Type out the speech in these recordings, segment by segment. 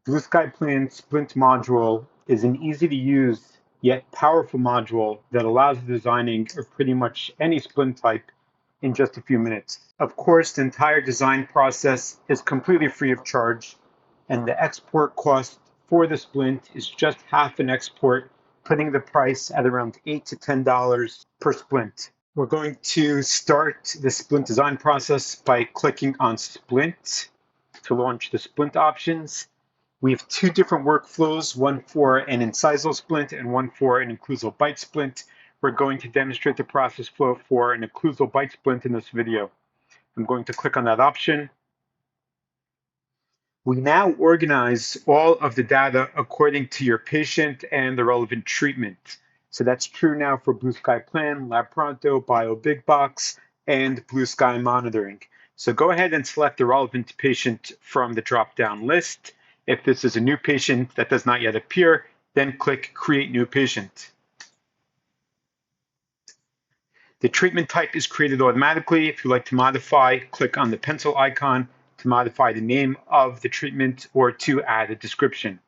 Blue Sky Plan Splint module is an easy to use yet powerful module that allows the designing of pretty much any splint type in just a few minutes. Of course, the entire design process is completely free of charge, and the export cost for the splint is just half an export, putting the price at around $8 to $10 per splint. We're going to start the splint design process by clicking on Splint to launch the splint options. We have two different workflows, one for an incisal splint and one for an occlusal bite splint. We're going to demonstrate the process flow for an occlusal bite splint in this video. I'm going to click on that option. We now organize all of the data according to your patient and the relevant treatment. So that's true now for Blue Sky Plan, Lab Pronto, Bio Big Box, and Blue Sky Monitoring. So go ahead and select the relevant patient from the drop-down list. If this is a new patient that does not yet appear, then click Create New Patient. The treatment type is created automatically. If you'd like to modify, click on the pencil icon to modify the name of the treatment or to add a description.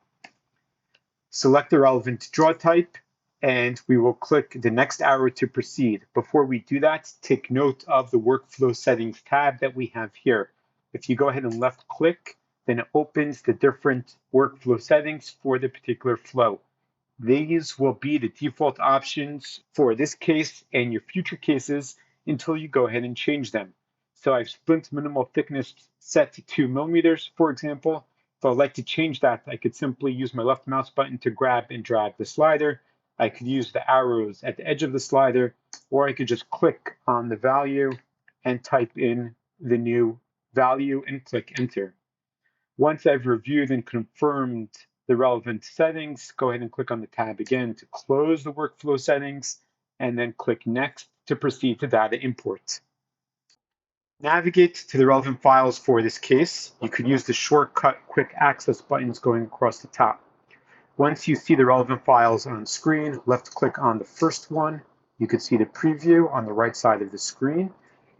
Select the relevant draw type, and we will click the next arrow to proceed. Before we do that, take note of the Workflow Settings tab that we have here. If you go ahead and left click, then it opens the different workflow settings for the particular flow. These will be the default options for this case and your future cases until you go ahead and change them. So I've splint minimal thickness set to 2 millimeters, for example. If I'd like to change that, I could simply use my left mouse button to grab and drag the slider. I could use the arrows at the edge of the slider, or I could just click on the value and type in the new value and click enter. Once I've reviewed and confirmed the relevant settings, go ahead and click on the tab again to close the workflow settings, and then click Next to proceed to data import. Navigate to the relevant files for this case. You could use the shortcut quick access buttons going across the top. Once you see the relevant files on screen, left click on the first one. You could see the preview on the right side of the screen,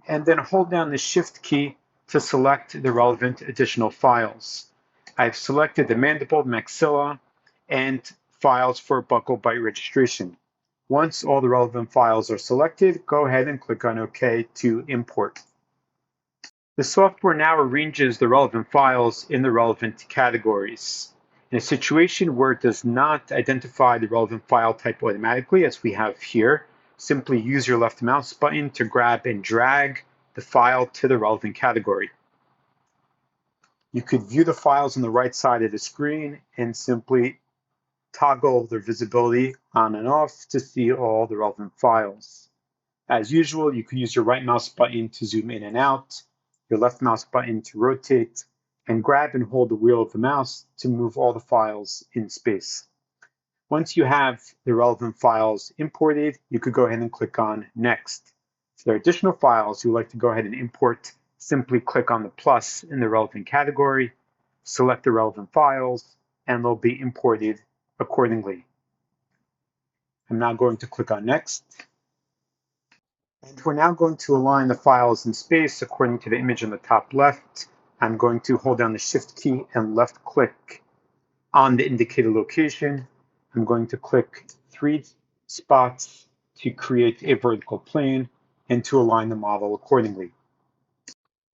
and then hold down the Shift key to select the relevant additional files. I've selected the mandible, maxilla, and files for buccal bite registration. Once all the relevant files are selected, go ahead and click on OK to import. The software now arranges the relevant files in the relevant categories. In a situation where it does not identify the relevant file type automatically, as we have here, simply use your left mouse button to grab and drag the file to the relevant category. You could view the files on the right side of the screen and simply toggle their visibility on and off to see all the relevant files. As usual, you can use your right mouse button to zoom in and out, your left mouse button to rotate, and grab and hold the wheel of the mouse to move all the files in space. Once you have the relevant files imported, you could go ahead and click on Next. If there are additional files you would like to go ahead and import, simply click on the plus in the relevant category, select the relevant files, and they'll be imported accordingly. I'm now going to click on Next. And we're now going to align the files in space according to the image on the top left. I'm going to hold down the Shift key and left click on the indicated location. I'm going to click 3 spots to create a vertical plane and to align the model accordingly.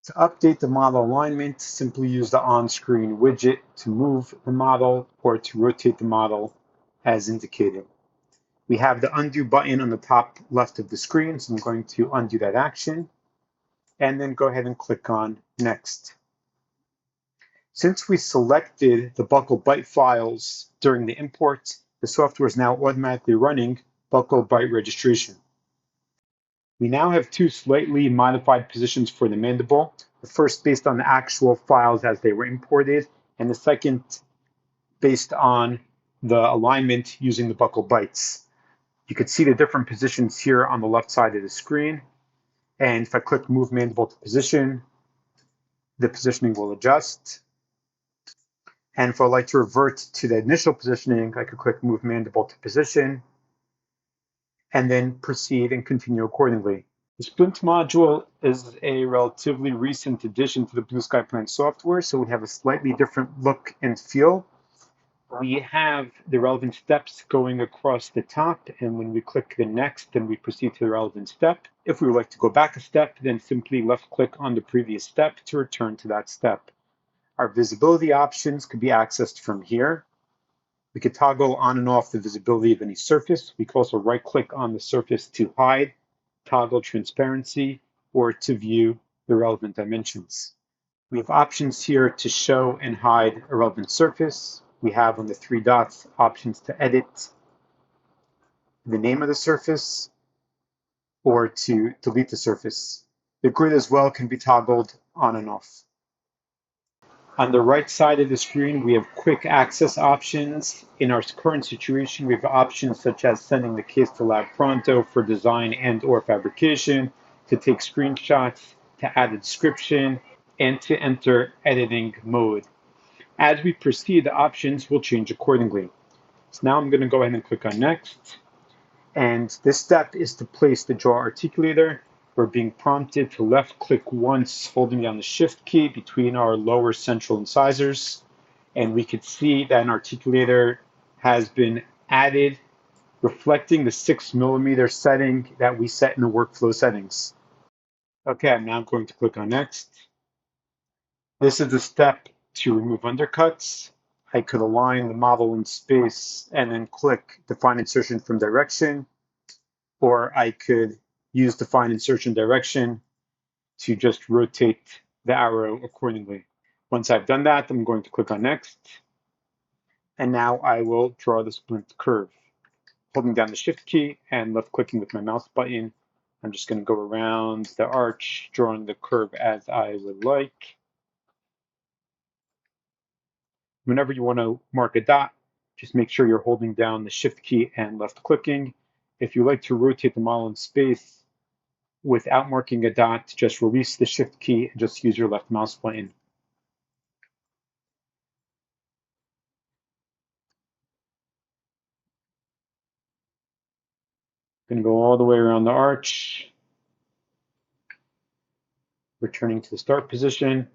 To update the model alignment, simply use the on-screen widget to move the model or to rotate the model as indicated. We have the undo button on the top left of the screen, so I'm going to undo that action and then go ahead and click on Next. Since we selected the buccal bite files during the import, the software is now automatically running buccal bite registration. We now have two slightly modified positions for the mandible. The first based on the actual files as they were imported, and the second based on the alignment using the buccal bites. You can see the different positions here on the left side of the screen. And if I click Move Mandible to Position, the positioning will adjust. And if I'd like to revert to the initial positioning, I could click Move Mandible to Position, and then proceed and continue accordingly. The Splint module is a relatively recent addition to the Blue Sky Plan software, so we have a slightly different look and feel. we have the relevant steps going across the top, and when we click the next, then we proceed to the relevant step. If we would like to go back a step, then simply left click on the previous step to return to that step. Our visibility options could be accessed from here. We could toggle on and off the visibility of any surface. We could also right click on the surface to hide, toggle transparency, or to view the relevant dimensions. We have options here to show and hide a relevant surface. We have on the three dots options to edit the name of the surface or to delete the surface. The grid as well can be toggled on and off. On the right side of the screen, we have quick access options. In our current situation, we have options such as sending the case to Lab Pronto for design and or fabrication, to take screenshots, to add a description, and to enter editing mode. As we proceed, the options will change accordingly. So now I'm going to go ahead and click on next. And this step is to place the draw articulator. We're being prompted to left click once, holding down the shift key between our lower central incisors. And we could see that an articulator has been added, reflecting the 6mm setting that we set in the workflow settings. Okay, I'm now going to click on next. This is the step to remove undercuts. I could align the model in space and then click Define Insertion from Direction, or I could use Define Insertion Direction to just rotate the arrow accordingly. Once I've done that, I'm going to click on Next, and now I will draw the splint curve. Holding down the Shift key and left clicking with my mouse button, I'm just going to go around the arch, drawing the curve as I would like. Whenever you want to mark a dot, just make sure you're holding down the Shift key and left clicking. If you like to rotate the model in space without marking a dot, just release the Shift key and just use your left mouse button. I'm going to go all the way around the arch, returning to the start position.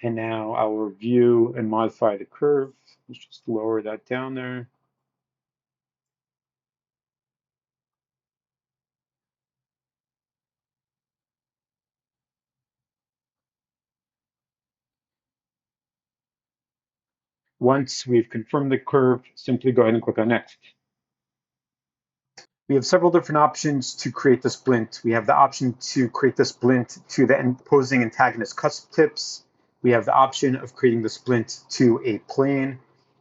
And now I'll review and modify the curve. Let's just lower that down there. Once we've confirmed the curve, simply go ahead and click on Next. We have several different options to create the splint. We have the option to create the splint to the opposing antagonist cusp tips. We have the option of creating the splint to a plane,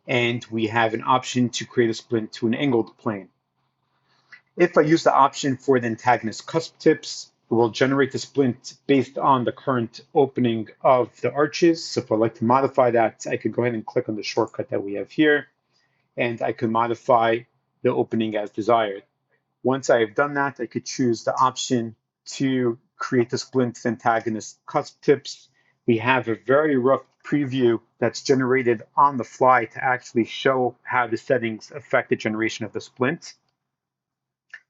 and we have an option to create a splint to an angled plane. If I use the option for the antagonist cusp tips, it will generate the splint based on the current opening of the arches. So if I'd like to modify that, I could go ahead and click on the shortcut that we have here, and I could modify the opening as desired. Once I have done that, I could choose the option to create the splint antagonist cusp tips. We have a very rough preview that's generated on the fly to actually show how the settings affect the generation of the splint.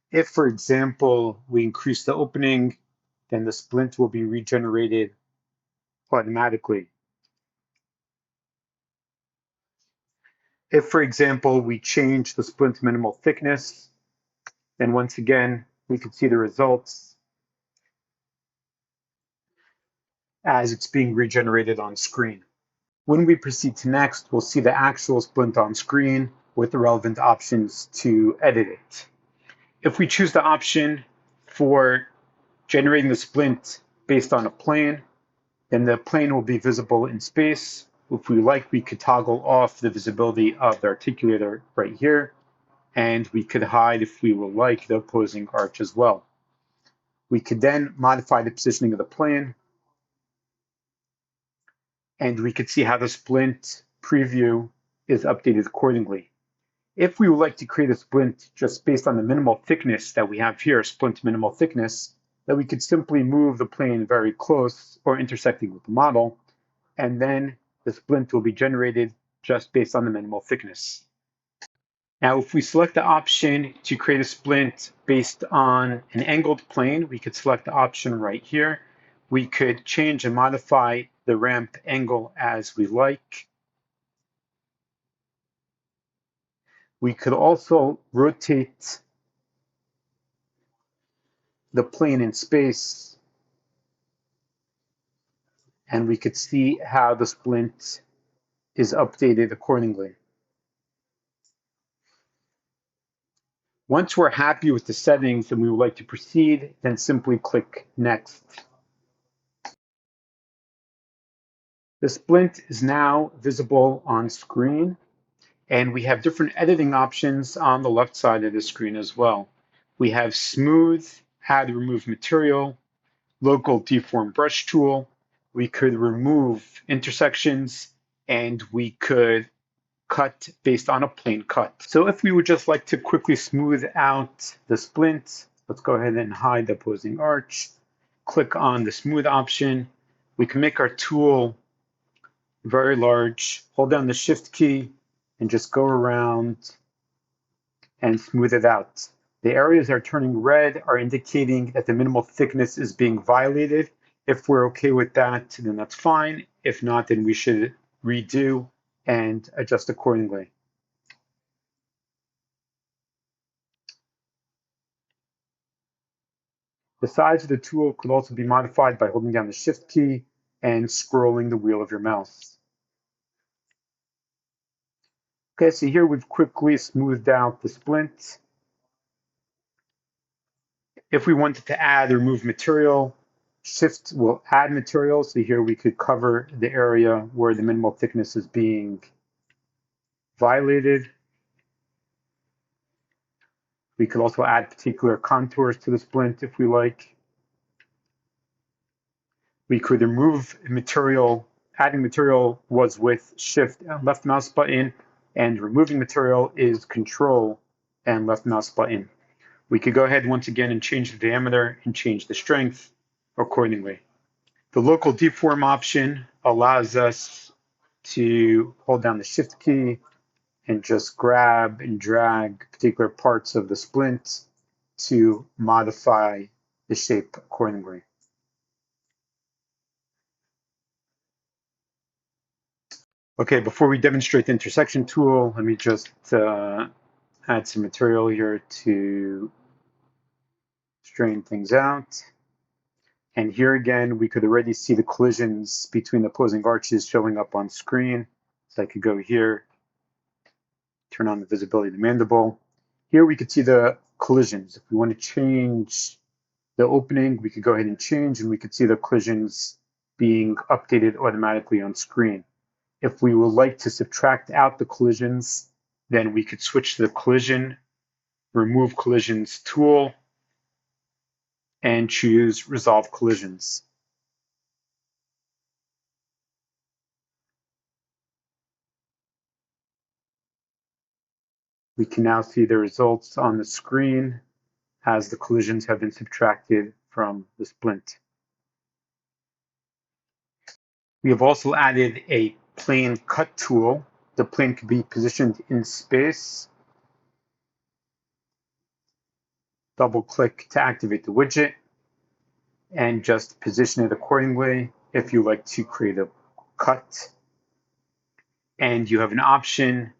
If, for example, we increase the opening, then the splint will be regenerated automatically. If, for example, we change the splint minimal thickness, then once again, we can see the results as it's being regenerated on screen. When we proceed to next, we'll see the actual splint on screen with the relevant options to edit it. If we choose the option for generating the splint based on a plane, then the plane will be visible in space. If we like, we could toggle off the visibility of the articulator right here, and we could hide, if we would like, the opposing arch as well. We could then modify the positioning of the plane, and we could see how the splint preview is updated accordingly. If we would like to create a splint just based on the minimal thickness that we have here, splint minimal thickness, then we could simply move the plane very close or intersecting with the model, and then the splint will be generated just based on the minimal thickness. Now, if we select the option to create a splint based on an angled plane, we could select the option right here. We could change and modify the ramp angle as we like. We could also rotate the plane in space, and we could see how the splint is updated accordingly. Once we're happy with the settings and we would like to proceed, then simply click Next. The splint is now visible on screen, and we have different editing options on the left side of the screen as well. We have Smooth, Add Remove Material, Local Deform Brush Tool. We could remove intersections, and we could cut based on a plane cut. So if we would just like to quickly smooth out the splint, let's go ahead and hide the opposing arch. Click on the smooth option. We can make our tool very large. Hold down the shift key and just go around and smooth it out. The areas that are turning red are indicating that the minimal thickness is being violated. If we're okay with that, then that's fine. If not, then we should redo and adjust accordingly. The size of the tool could also be modified by holding down the shift key and scrolling the wheel of your mouse. Okay, so here we've quickly smoothed out the splint. If we wanted to add or remove material, Shift will add material. So here we could cover the area where the minimal thickness is being violated. We could also add particular contours to the splint if we like. We could remove material. Adding material was with Shift and left mouse button, and removing material is Control and left mouse button. We could go ahead once again and change the diameter and change the strength accordingly. The local deform option allows us to hold down the shift key and just grab and drag particular parts of the splint to modify the shape accordingly. Okay, before we demonstrate the intersection tool, let me just add some material here to straighten things out. And here again, we could already see the collisions between the opposing arches showing up on screen. So I could go here, turn on the visibility of the mandible. Here we could see the collisions. If we want to change the opening, we could go ahead and change, and we could see the collisions being updated automatically on screen. If we would like to subtract out the collisions, then we could switch to the collision, remove collisions tool, and choose resolve collisions. We can now see the results on the screen as the collisions have been subtracted from the splint. We have also added a plane cut tool. The plane can be positioned in space. Double click to activate the widget and just position it accordingly if you like to create a cut. And you have an option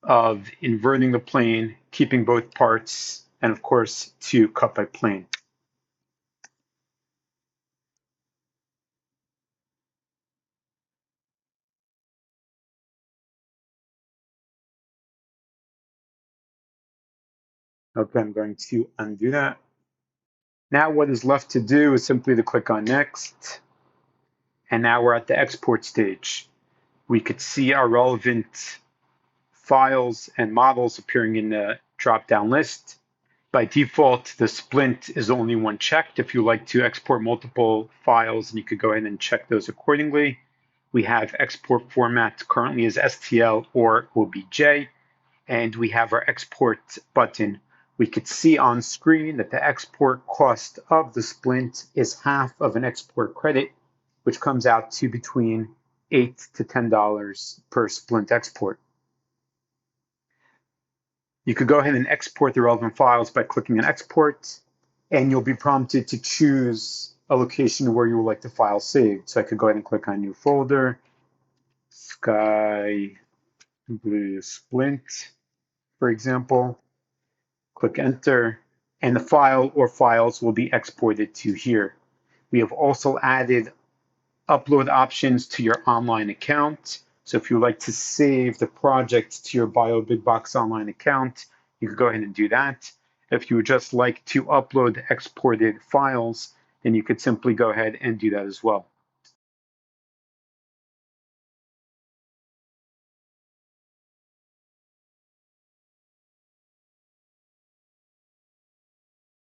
of inverting the plane, keeping both parts, and of course, to cut by plane. Okay, I'm going to undo that. Now what is left to do is simply to click on Next. And now we're at the export stage. We could see our relevant files and models appearing in the drop-down list. By default, the splint is only one checked. If you like to export multiple files, and you could go ahead and check those accordingly. We have export format currently as STL or OBJ, and we have our export button. We could see on screen that the export cost of the splint is half of an export credit, which comes out to between $8 to $10 per splint export. You could go ahead and export the relevant files by clicking on Export, and you'll be prompted to choose a location where you would like the file saved. So I could go ahead and click on New Folder, Sky Blue Splint, for example. Click enter, and the file or files will be exported to here. We have also added upload options to your online account. So if you would like to save the project to your BioBigBox online account, you can go ahead and do that. If you would just like to upload exported files, then you could simply go ahead and do that as well.